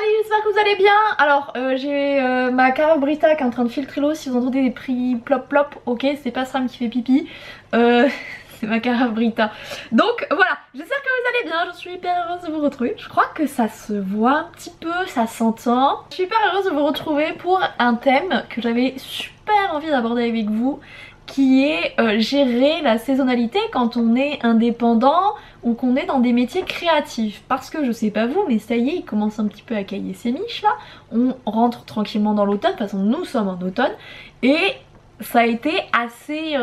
Salut, j'espère que vous allez bien. Alors j'ai ma Cara Brita qui est en train de filtrer l'eau. Si vous entendez des prix plop plop, ok, c'est pas Sam qui fait pipi, c'est ma Cara Brita. Donc voilà, j'espère que vous allez bien, je suis hyper heureuse de vous retrouver. Je crois que ça se voit un petit peu, ça s'entend. Je suis hyper heureuse de vous retrouver pour un thème que j'avais super envie d'aborder avec vous, qui est gérer la saisonnalité quand on est indépendant ou qu'on est dans des métiers créatifs. Parce que je sais pas vous, mais ça y est, il commence un petit peu à cailler ses miches là. On rentre tranquillement dans l'automne, de toute façon nous sommes en automne, et ça a été assez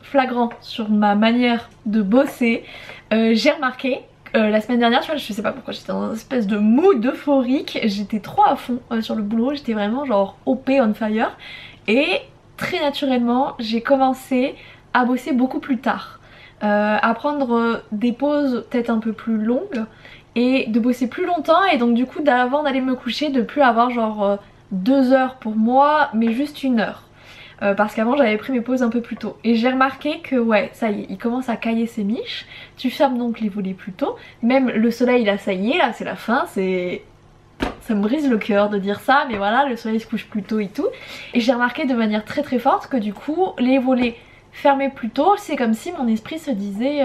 flagrant sur ma manière de bosser. J'ai remarqué la semaine dernière, tu vois, je sais pas pourquoi, j'étais dans une espèce de mood euphorique, j'étais trop à fond sur le boulot, j'étais vraiment genre OP on fire, et très naturellement j'ai commencé à bosser beaucoup plus tard, à prendre des pauses peut-être un peu plus longues et de bosser plus longtemps, et donc du coup d'avant d'aller me coucher de plus avoir genre 2 heures pour moi mais juste 1 heure. Parce qu'avant j'avais pris mes pauses un peu plus tôt et j'ai remarqué que ouais, ça y est, il commence à cailler ses miches. Tu fermes donc les volets plus tôt, même le soleil là, ça y est, là c'est la fin, c'est... Ça me brise le cœur de dire ça, mais voilà, le soleil se couche plus tôt et tout. Et j'ai remarqué de manière très très forte que du coup les volets fermés plus tôt, c'est comme si mon esprit se disait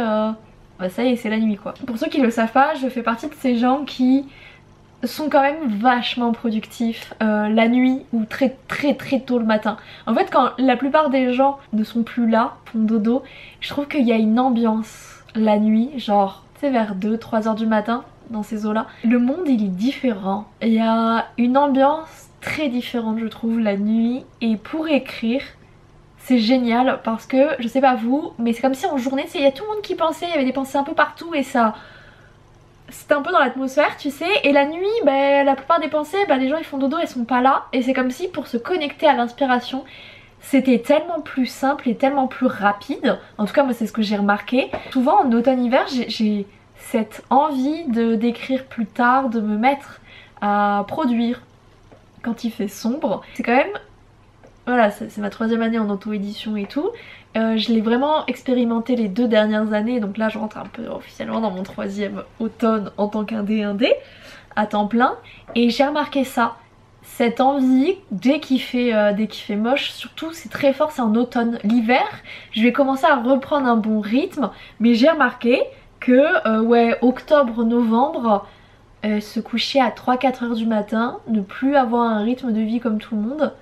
bah ça y est, c'est la nuit quoi. Pour ceux qui le savent pas, je fais partie de ces gens qui sont quand même vachement productifs la nuit ou très tôt le matin. En fait, quand la plupart des gens ne sont plus là, font dodo, je trouve qu'il y a une ambiance la nuit, genre tu sais vers 2-3 heures du matin, dans ces eaux là. Le monde il est différent, il y a une ambiance très différente je trouve la nuit, et pour écrire c'est génial parce que je sais pas vous, mais c'est comme si en journée il y a tout le monde qui pensait, il y avait des pensées un peu partout et ça... C'était un peu dans l'atmosphère tu sais, et la nuit bah, la plupart des pensées, bah, les gens ils font dodo, elles sont pas là, et c'est comme si pour se connecter à l'inspiration c'était tellement plus simple et tellement plus rapide. En tout cas moi c'est ce que j'ai remarqué. Souvent en automne-hiver j'ai cette envie d'écrire plus tard, de me mettre à produire quand il fait sombre. C'est quand même... Voilà, c'est ma 3e année en auto-édition et tout. Je l'ai vraiment expérimenté les 2 dernières années, donc là je rentre un peu officiellement dans mon 3e automne en tant qu'indé à temps plein. Et j'ai remarqué ça, cette envie dès qu'il fait moche, surtout c'est très fort, c'est en automne. L'hiver, je vais commencer à reprendre un bon rythme, mais j'ai remarqué que ouais, octobre-novembre, se coucher à 3-4 heures du matin, ne plus avoir un rythme de vie comme tout le monde,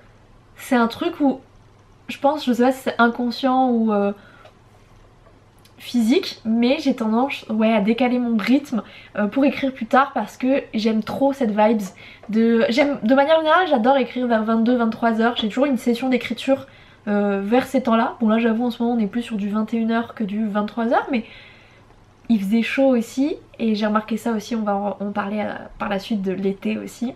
c'est un truc où je pense, je sais pas si c'est inconscient ou physique, mais j'ai tendance ouais, à décaler mon rythme pour écrire plus tard parce que j'aime trop cette vibes de manière générale, j'adore écrire vers 22-23 heures. J'ai toujours une session d'écriture vers ces temps là. Bon là j'avoue en ce moment on est plus sur du 21 heures que du 23 heures, mais il faisait chaud aussi et j'ai remarqué ça aussi, on va en parler par la suite de l'été aussi.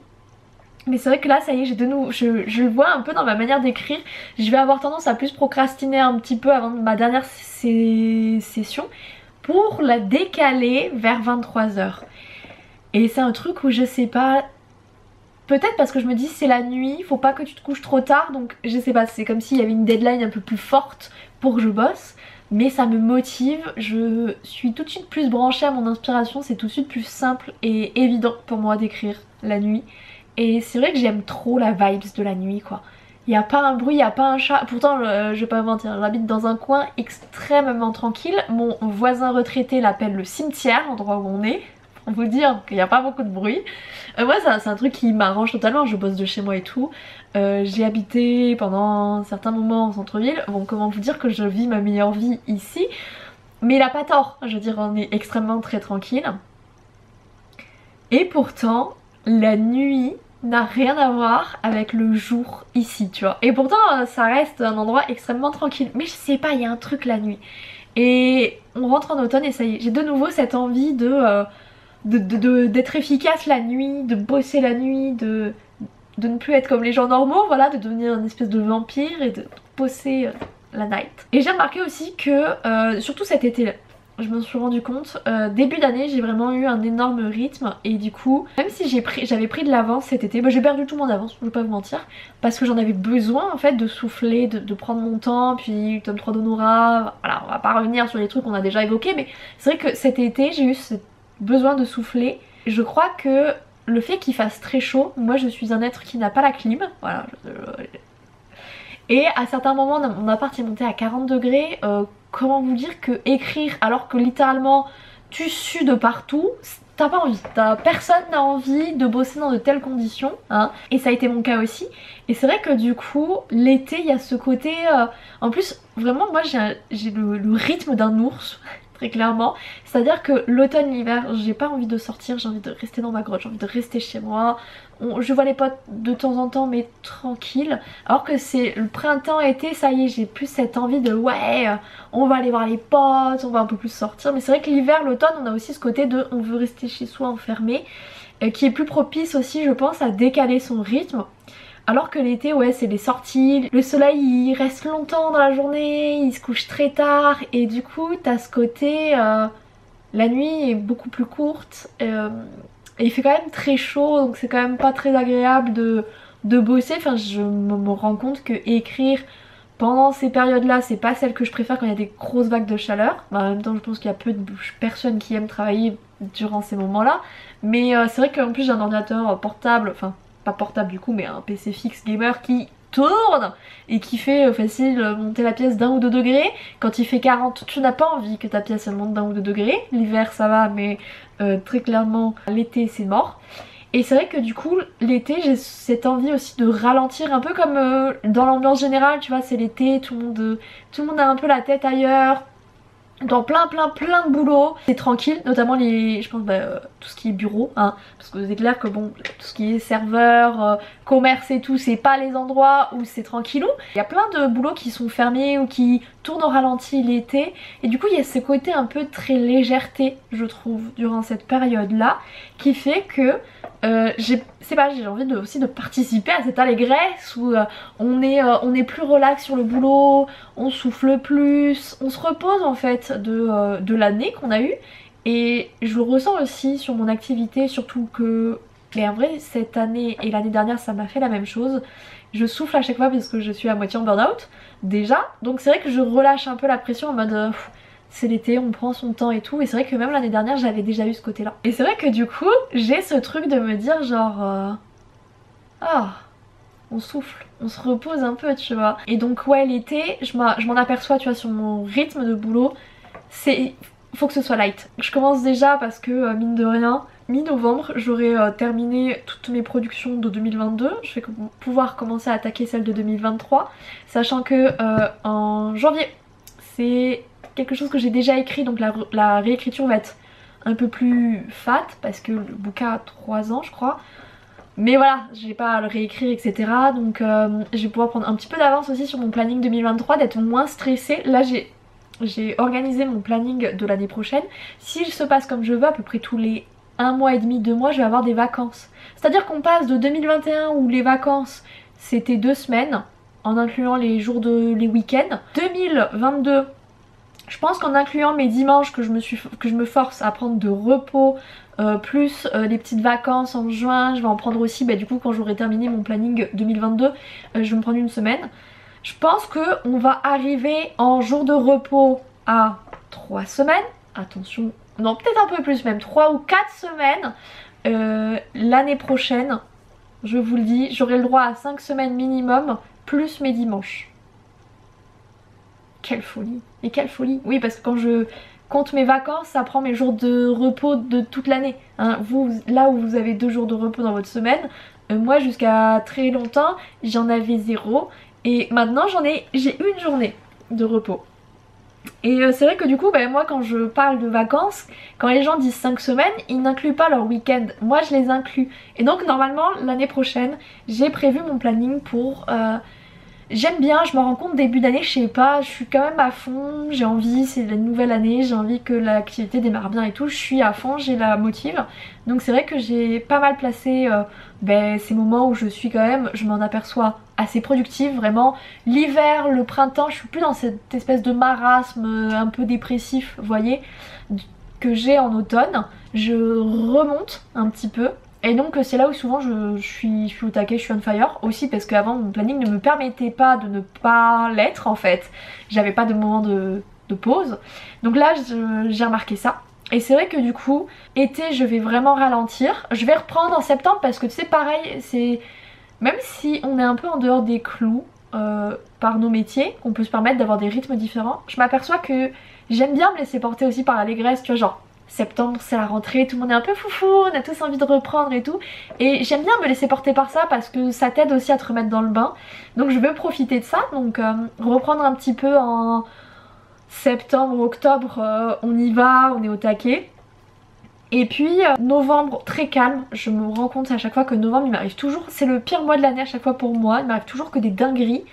Mais c'est vrai que là ça y est, j'ai de nouveau, je le vois un peu dans ma manière d'écrire, je vais avoir tendance à plus procrastiner un petit peu avant ma dernière session pour la décaler vers 23 heures. Et c'est un truc où je sais pas, peut-être parce que je me dis c'est la nuit, faut pas que tu te couches trop tard, donc je sais pas, c'est comme s'il y avait une deadline un peu plus forte pour que je bosse. Mais ça me motive, je suis tout de suite plus branchée à mon inspiration, c'est tout de suite plus simple et évident pour moi d'écrire la nuit. Et c'est vrai que j'aime trop la vibes de la nuit quoi. Il n'y a pas un bruit, il n'y a pas un chat. Pourtant je vais pas vous mentir, j'habite dans un coin extrêmement tranquille. Mon voisin retraité l'appelle le cimetière, l'endroit où on est. Pour vous dire qu'il n'y a pas beaucoup de bruit. Moi c'est un truc qui m'arrange totalement, je bosse de chez moi et tout. J'ai habité pendant certains moments en centre-ville. Bon, comment vous dire que je vis ma meilleure vie ici. Mais il a pas tort, je veux dire on est extrêmement très tranquille. Et pourtant la nuit n'a rien à voir avec le jour ici tu vois. Et pourtant ça reste un endroit extrêmement tranquille. Mais je sais pas, il y a un truc la nuit. Et on rentre en automne et ça y est, j'ai de nouveau cette envie d'être efficace la nuit, de bosser la nuit, de ne plus être comme les gens normaux, voilà, de devenir une espèce de vampire et de bosser la night. Et j'ai remarqué aussi que, surtout cet été, je me suis rendu compte, début d'année j'ai vraiment eu un énorme rythme, et du coup même si j'avais pris de l'avance cet été, bah, j'ai perdu tout mon avance, je vais pas vous mentir, parce que j'en avais besoin en fait de souffler, de prendre mon temps. Puis tome 3 d'Honorat, voilà, on va pas revenir sur les trucs qu'on a déjà évoqués, mais c'est vrai que cet été j'ai eu ce besoin de souffler. Je crois que le fait qu'il fasse très chaud, moi je suis un être qui n'a pas la clim, voilà. Et à certains moments mon appart est monté à 40 degrés, comment vous dire que écrire alors que littéralement tu sues de partout, t'as pas envie, personne n'a envie de bosser dans de telles conditions, hein. Et ça a été mon cas aussi. Et c'est vrai que du coup l'été il y a ce côté, en plus vraiment moi j'ai le rythme d'un ours. Très clairement, c'est à dire que l'automne, l'hiver, j'ai pas envie de sortir, j'ai envie de rester dans ma grotte, j'ai envie de rester chez moi, je vois les potes de temps en temps mais tranquille, alors que c'est le printemps, été, ça y est, j'ai plus cette envie de ouais, on va aller voir les potes, on va un peu plus sortir. Mais c'est vrai que l'hiver, l'automne, on a aussi ce côté de on veut rester chez soi enfermé, qui est plus propice aussi je pense à décaler son rythme. Alors que l'été, ouais, c'est les sorties, le soleil il reste longtemps dans la journée, il se couche très tard et du coup t'as ce côté, la nuit est beaucoup plus courte et il fait quand même très chaud, donc c'est quand même pas très agréable de bosser. Enfin je me rends compte que écrire pendant ces périodes là c'est pas celle que je préfère quand il y a des grosses vagues de chaleur. En même temps je pense qu'il y a peu de personnes qui aiment travailler durant ces moments là, mais c'est vrai qu'en plus j'ai un ordinateur portable, enfin pas portable du coup mais un PC fixe gamer qui tourne et qui fait facile monter la pièce d'1 ou 2 degrés. Quand il fait 40 tu n'as pas envie que ta pièce elle monte d'1 ou 2 degrés. L'hiver ça va mais très clairement l'été c'est mort. Et c'est vrai que du coup l'été j'ai cette envie aussi de ralentir un peu comme dans l'ambiance générale, tu vois, c'est l'été, tout le monde a un peu la tête ailleurs, dans plein de boulot, c'est tranquille, notamment je pense tout ce qui est bureau, hein, parce que c'est clair que bon, tout ce qui est serveur, commerce et tout, c'est pas les endroits où c'est tranquillou. Il y a plein de boulots qui sont fermés ou qui tournent au ralenti l'été, et du coup il y a ce côté un peu très légèreté, je trouve, durant cette période-là, qui fait que j'ai envie aussi de participer à cette allégresse où on est plus relax sur le boulot, on souffle plus, on se repose en fait de l'année qu'on a eue. Et je le ressens aussi sur mon activité, surtout que, mais en vrai cette année et l'année dernière ça m'a fait la même chose. Je souffle à chaque fois parce que je suis à moitié en burn-out déjà, donc c'est vrai que je relâche un peu la pression en mode c'est l'été, on prend son temps et tout. Et c'est vrai que même l'année dernière j'avais déjà eu ce côté là. Et c'est vrai que du coup j'ai ce truc de me dire genre ah, on souffle, on se repose un peu tu vois. Et donc ouais l'été je m'en aperçois tu vois sur mon rythme de boulot, faut que ce soit light. Je commence déjà parce que mine de rien, mi-novembre j'aurai terminé toutes mes productions de 2022. Je vais pouvoir commencer à attaquer celles de 2023, sachant que en janvier c'est quelque chose que j'ai déjà écrit, donc la réécriture va être un peu plus fat parce que le bouquin a 3 ans je crois. Mais voilà, j'ai pas à le réécrire etc. Donc je vais pouvoir prendre un petit peu d'avance aussi sur mon planning 2023, d'être moins stressée. Là j'ai organisé mon planning de l'année prochaine. S'il se passe comme je veux, à peu près tous les 1 mois et demi, 2 mois, je vais avoir des vacances. C'est-à-dire qu'on passe de 2021 où les vacances c'était 2 semaines, en incluant les jours les week-ends. 2022, je pense qu'en incluant mes dimanches que je me force à prendre de repos, plus les petites vacances en juin, je vais en prendre aussi du coup quand j'aurai terminé mon planning 2022, je vais me prendre 1 semaine. Je pense qu'on va arriver en jour de repos à 3 semaines, attention, non peut-être un peu plus même, 3 ou 4 semaines l'année prochaine, je vous le dis, j'aurai le droit à 5 semaines minimum, plus mes dimanches. Quelle folie, et quelle folie. Oui parce que quand je compte mes vacances ça prend mes jours de repos de toute l'année, hein. Vous, là où vous avez 2 jours de repos dans votre semaine, moi jusqu'à très longtemps j'en avais 0 et maintenant j'ai 1 journée de repos. Et c'est vrai que du coup moi quand je parle de vacances, quand les gens disent 5 semaines, ils n'incluent pas leur week-end, moi je les inclus. Et donc normalement l'année prochaine j'ai prévu mon planning pour... J'aime bien, je me rends compte début d'année, je sais pas, je suis quand même à fond, j'ai envie, c'est la nouvelle année, j'ai envie que l'activité démarre bien et tout, je suis à fond, j'ai la motive. Donc c'est vrai que j'ai pas mal placé ces moments où je suis quand même, je m'en aperçois assez productive, vraiment. L'hiver, le printemps, je suis plus dans cette espèce de marasme un peu dépressif, vous voyez, que j'ai en automne. Je remonte un petit peu. Et donc c'est là où souvent je suis au taquet, je suis on fire aussi parce qu'avant mon planning ne me permettait pas de ne pas l'être en fait. J'avais pas de moment de pause. Donc là j'ai remarqué ça. Et c'est vrai que du coup, été je vais vraiment ralentir. Je vais reprendre en septembre parce que tu sais pareil, c'est... Même si on est un peu en dehors des clous par nos métiers, on peut se permettre d'avoir des rythmes différents, je m'aperçois que j'aime bien me laisser porter aussi par l'allégresse, tu vois, genre septembre c'est la rentrée, tout le monde est un peu foufou, on a tous envie de reprendre et tout, et j'aime bien me laisser porter par ça parce que ça t'aide aussi à te remettre dans le bain, donc je veux profiter de ça, donc reprendre un petit peu en septembre, octobre, on y va, on est au taquet. Et puis novembre très calme, je me rends compte à chaque fois que novembre il m'arrive toujours, c'est le pire mois de l'année à chaque fois pour moi, il m'arrive toujours que des dingueries,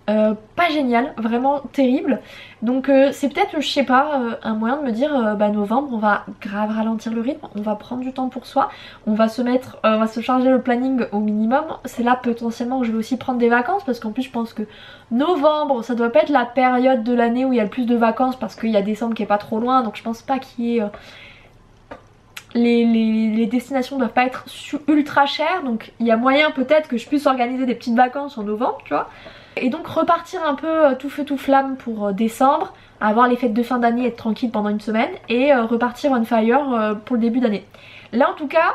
pas génial, vraiment terrible. Donc c'est peut-être, je sais pas, un moyen de me dire bah novembre on va grave ralentir le rythme, on va prendre du temps pour soi, on va se mettre, on va se charger le planning au minimum. C'est là potentiellement où je vais aussi prendre des vacances parce qu'en plus je pense que novembre ça doit pas être la période de l'année où il y a le plus de vacances parce qu'il y a décembre qui est pas trop loin, donc je pense pas qu'il y ait... les destinations doivent pas être ultra chères, donc il y a moyen peut-être que je puisse organiser des petites vacances en novembre, tu vois. Et donc repartir un peu tout feu tout flamme pour décembre, avoir les fêtes de fin d'année, être tranquille pendant une semaine et repartir on fire pour le début d'année. Là en tout cas,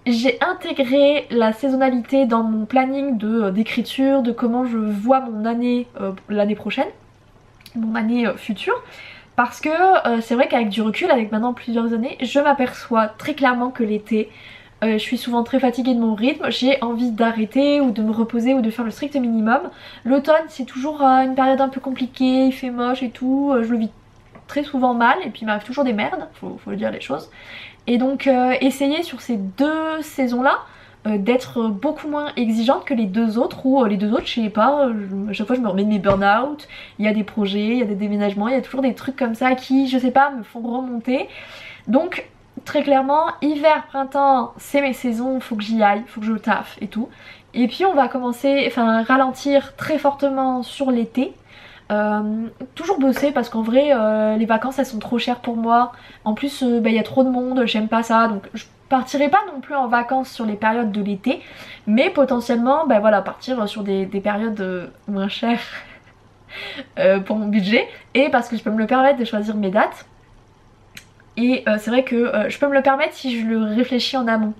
j'ai intégré la saisonnalité dans mon planning d'écriture, de comment je vois mon année l'année prochaine, mon année future. Parce que c'est vrai qu'avec du recul, avec maintenant plusieurs années, je m'aperçois très clairement que l'été, je suis souvent très fatiguée de mon rythme, j'ai envie d'arrêter ou de me reposer ou de faire le strict minimum. L'automne c'est toujours une période un peu compliquée, il fait moche et tout, je le vis très souvent mal et puis il m'arrive toujours des merdes, faut dire les choses. Et donc essayer sur ces deux saisons là d'être beaucoup moins exigeante que les deux autres où les deux autres je sais pas, à chaque fois je me remets de mes burn-out, il y a des projets, il y a des déménagements, il y a toujours des trucs comme ça qui je sais pas me font remonter. Donc très clairement hiver, printemps c'est mes saisons, faut que j'y aille, faut que je taffe et tout. Et puis on va commencer, enfin ralentir très fortement sur l'été. Toujours bosser parce qu'en vrai les vacances elles sont trop chères pour moi. En plus il y a trop de monde, j'aime pas ça, donc je partirai pas non plus en vacances sur les périodes de l'été, mais potentiellement voilà, partir sur des périodes moins chères pour mon budget et parce que je peux me le permettre de choisir mes dates. Et c'est vrai que je peux me le permettre si je le réfléchis en amont.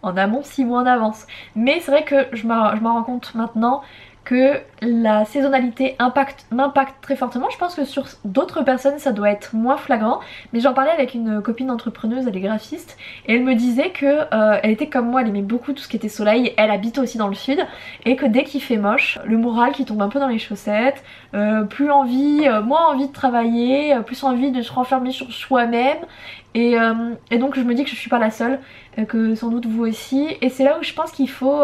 En amont 6 mois en avance. Mais c'est vrai que je m'en rends compte maintenant que la saisonnalité m'impacte très fortement. Je pense que sur d'autres personnes ça doit être moins flagrant, mais j'en parlais avec une copine entrepreneuse, elle est graphiste, et elle me disait que elle était comme moi, elle aimait beaucoup tout ce qui était soleil, elle habite aussi dans le sud, et que dès qu'il fait moche, le moral qui tombe un peu dans les chaussettes, plus envie, moins envie de travailler, plus envie de se renfermer sur soi-même, et donc je me dis que je suis pas la seule, que sans doute vous aussi, et c'est là où je pense qu'il faut...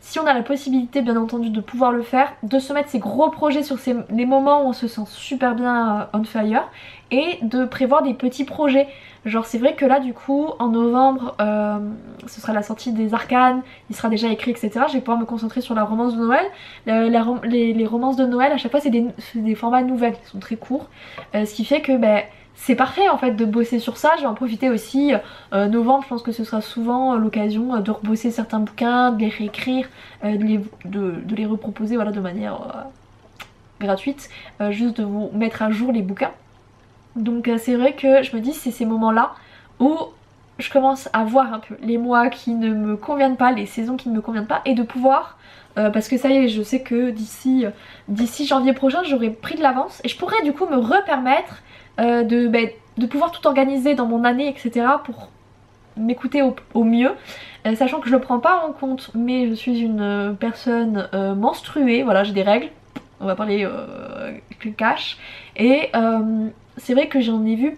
si on a la possibilité bien entendu de pouvoir le faire, de se mettre ces gros projets sur les moments où on se sent super bien on fire et de prévoir des petits projets. Genre c'est vrai que là du coup en novembre ce sera la sortie des arcanes, il sera déjà écrit etc. Je vais pouvoir me concentrer sur la romance de Noël. Les romances de Noël à chaque fois c'est des formats nouvelles qui sont très courts, ce qui fait que c'est parfait en fait de bosser sur ça. Je vais en profiter aussi novembre, je pense que ce sera souvent l'occasion de rebosser certains bouquins, de les réécrire, de les reproposer voilà, de manière gratuite, juste de vous mettre à jour les bouquins. Donc c'est vrai que je me dis c'est ces moments là où je commence à voir un peu les mois qui ne me conviennent pas, les saisons qui ne me conviennent pas, et de pouvoir parce que ça y est je sais que d'ici janvier prochain j'aurai pris de l'avance et je pourrais du coup me repermettre de pouvoir tout organiser dans mon année etc. pour m'écouter au mieux, sachant que je le prends pas en compte mais je suis une personne menstruée, voilà j'ai des règles, on va parler cash, et c'est vrai que j'en ai vu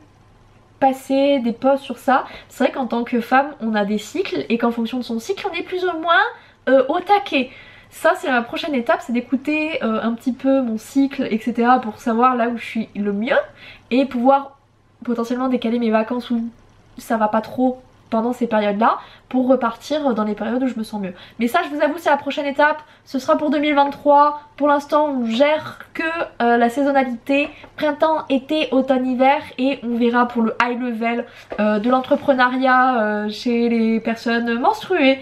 passer des posts sur ça. C'est vrai qu'en tant que femme on a des cycles et qu'en fonction de son cycle on est plus ou moins au taquet. Ça c'est la prochaine étape, c'est d'écouter un petit peu mon cycle etc. pour savoir là où je suis le mieux et pouvoir potentiellement décaler mes vacances où ça va pas trop pendant ces périodes là pour repartir dans les périodes où je me sens mieux. Mais ça je vous avoue c'est la prochaine étape, ce sera pour 2023. Pour l'instant on gère que la saisonnalité printemps, été, automne, hiver, et on verra pour le high level de l'entrepreneuriat chez les personnes menstruées.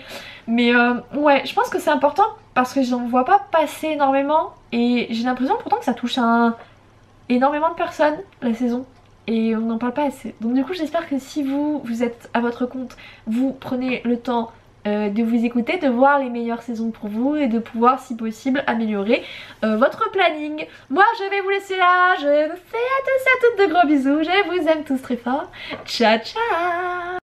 Mais ouais je pense que c'est important parce que j'en vois pas passer énormément et j'ai l'impression pourtant que ça touche énormément de personnes la saison. et on n'en parle pas assez. Donc du coup j'espère que si vous êtes à votre compte, vous prenez le temps de vous écouter, de voir les meilleures saisons pour vous et de pouvoir si possible améliorer votre planning. Moi je vais vous laisser là, je vous fais à tous et à toutes de gros bisous, je vous aime tous très fort, ciao ciao.